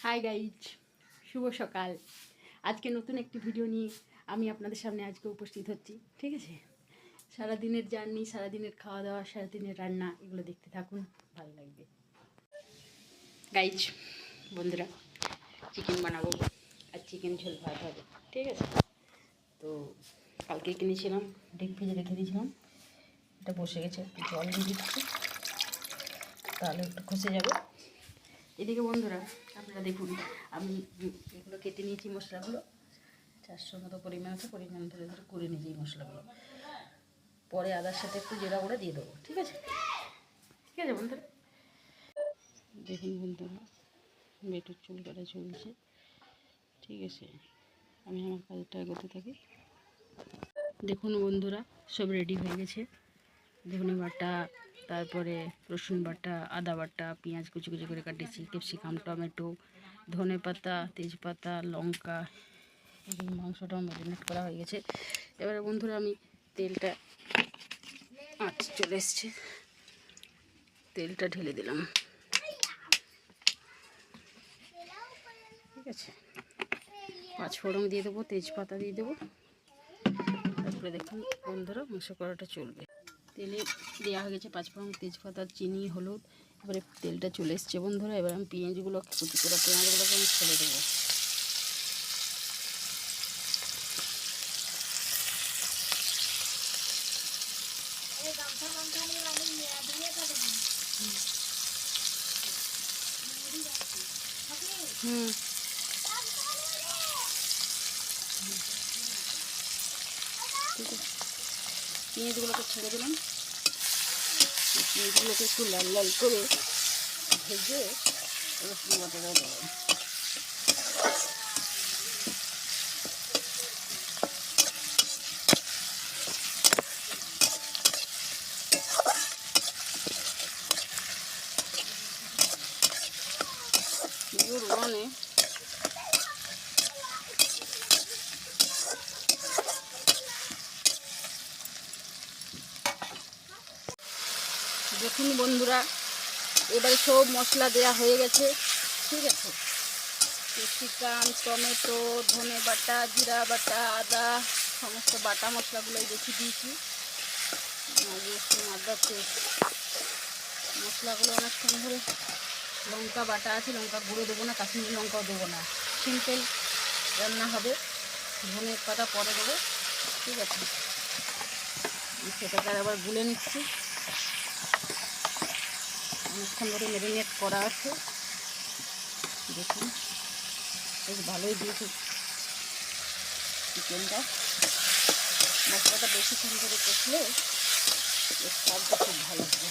Hi guys, শুভ সকাল। আজকে নতুন একটি ভিডিও নিয়ে আমি আপনাদের সামনে আজকে উপস্থিত হচ্ছি। ঠিক আছে, সারাদিনের জার্নি, সারাদিনের খাওয়া দাওয়া, সারাদিনের রান্না, এগুলো দেখতে থাকুন, ভালো লাগবে। গাইজ বন্ধুরা, চিকেন বানাবো আর চিকেন ঝোল ভাত হবে। ঠিক আছে, তো কালকে কিনেছিলাম, ডিপ ফ্রিজে রেখে দিয়েছিলাম। এটা বসে গেছে, একটু জল দিয়ে দিচ্ছি, তাহলে একটু খসে যাবে। এদিকে বন্ধুরা আপনারা দেখুন, আমি এগুলো কেটে নিয়েছি, মশলাগুলো 400 মতো পরিমাণ আছে, পরিমাণ ধরে ধরে করে নিয়েছি এই মশলাগুলো। পরে আদার সাথে একটু জিরা গুঁড়া দিয়ে দেবো। ঠিক আছে, ঠিক আছে বন্ধুরা। দেখুন বন্ধুরা, বেটুর চুল কাটা চলছে। ঠিক আছে, আমি আমার কাজটা এগোতে থাকি। দেখুন বন্ধুরা, সব রেডি হয়ে গেছে। ধনে বাটা, তারপরে রসুন বাটা, আদা বাটা, পেঁয়াজ কুচি কুচি করে কাটেছি, ক্যাপসিকাম, টমেটো, ধনে পাতা, তেজপাতা, লঙ্কা, এই মাংসটাও ম্যারিনেট করা হয়ে গেছে। এবারে বন্ধুরা আমি তেলটা চলে এসছে, তেলটা ঢেলে দিলাম। ঠিক আছে, 5 ফোড়ন দিয়ে দেবো, তেজপাতা দিয়ে দেবো। তারপরে দেখুন বন্ধুরা, মশলা করাটা চলবে। তেলে দেওয়া হয়ে গেছে 5 ফোড়ন, তেজপাতা, চিনি, হলুদ। এবারে তেলটা চলে এসছে বন্ধুরা। এবার আমি পেঁয়াজগুলো কুচি করে পেঁয়াজগুলোকে আমি ছেড়ে দেবো। ঠিক আছে, পেঁয়াজগুলোকে ছেড়ে দিলাম। পেঁয়াজগুলোকে একটু লাল লাল করে ভেজে রসুন বাটাটা দেবো। মানে দেখুন বন্ধুরা, এবারে সব মশলা দেওয়া হয়ে গেছে। ঠিক আছে, ক্যাপসিকাম, টমেটো, ধনে বাটা, জিরা বাটা, আদা, সমস্ত বাটা মশলাগুলোই বেশি দিয়েছি। রসুন, আদা পেস্ট, মশলাগুলো অনেকক্ষণ ধরে। লঙ্কা বাটা আছে, লঙ্কা গুঁড়ো দেবো না, কাশ্মীরি লঙ্কাও দেবো না, সিম্পল রান্না হবে। ধনে পাতা পরে দেবো। ঠিক আছে, সেটাকে আবার গুলে নিচ্ছি। অনেকক্ষণ ধরে ম্যারিনেট করা আছে। দেখুন বেশ ভালোই দিয়েছে চিকেনটা। মশলাটা বেশিক্ষণ ধরে কষলে এর স্বাদটা খুব ভালো হবে।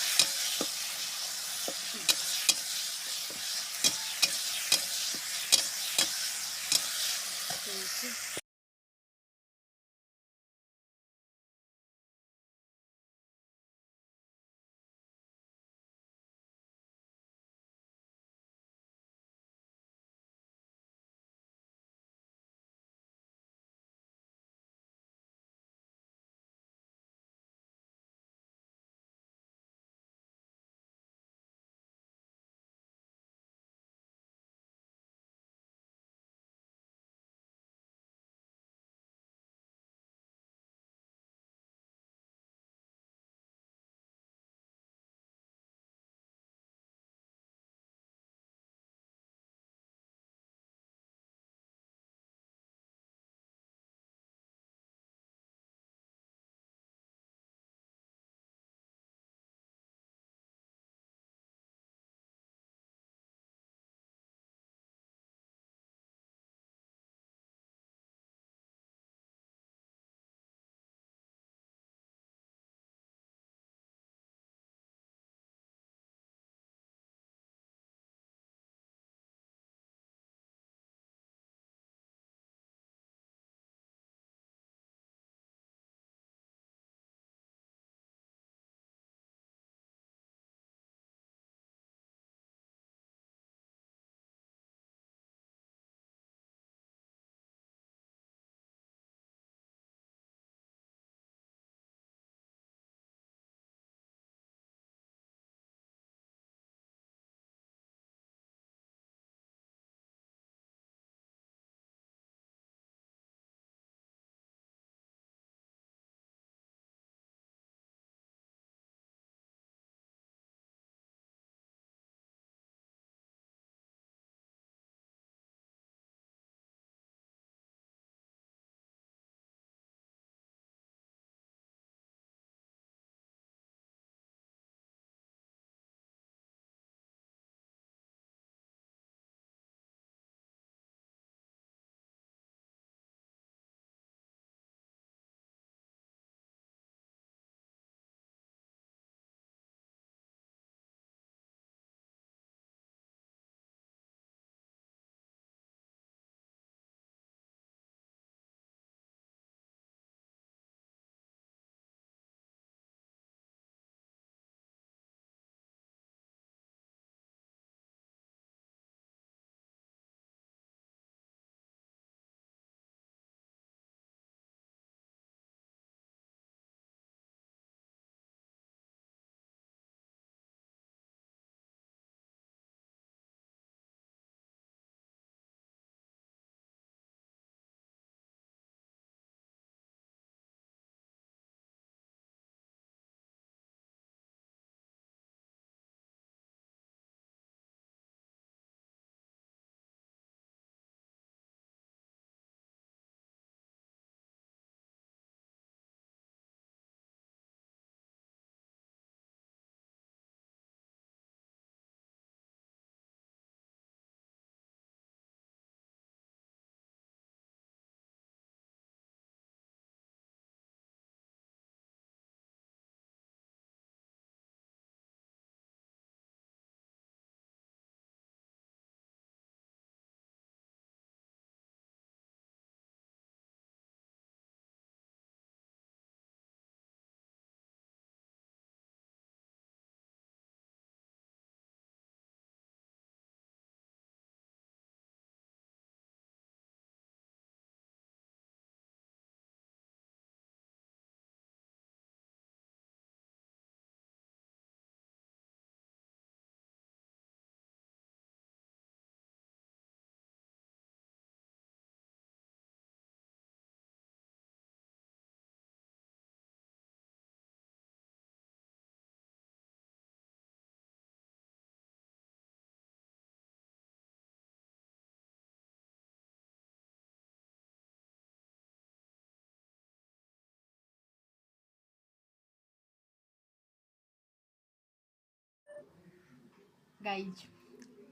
গাইজ,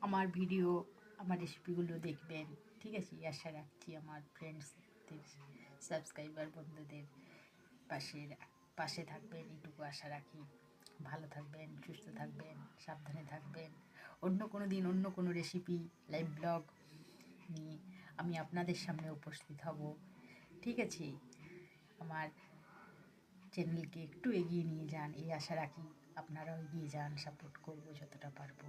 আমার ভিডিও, আমার রেসিপিগুলো দেখবেন, ঠিক আছে? আশা রাখছি আমার ফ্রেন্ডসদের, সাবস্ক্রাইবার বন্ধুদের পাশে থাকবেন, এইটুকু আশা রাখি। ভালো থাকবেন, সুস্থ থাকবেন, সাবধানে থাকবেন। অন্য কোনো দিন অন্য কোনো রেসিপি, লাইভ ব্লগ নিয়ে আমি আপনাদের সামনে উপস্থিত হব, ঠিক আছে? আমার চ্যানেলকে একটু এগিয়ে নিয়ে যান, এই আশা রাখি। আপনারাও এগিয়ে যান, সাপোর্ট করবো যতটা পারবো।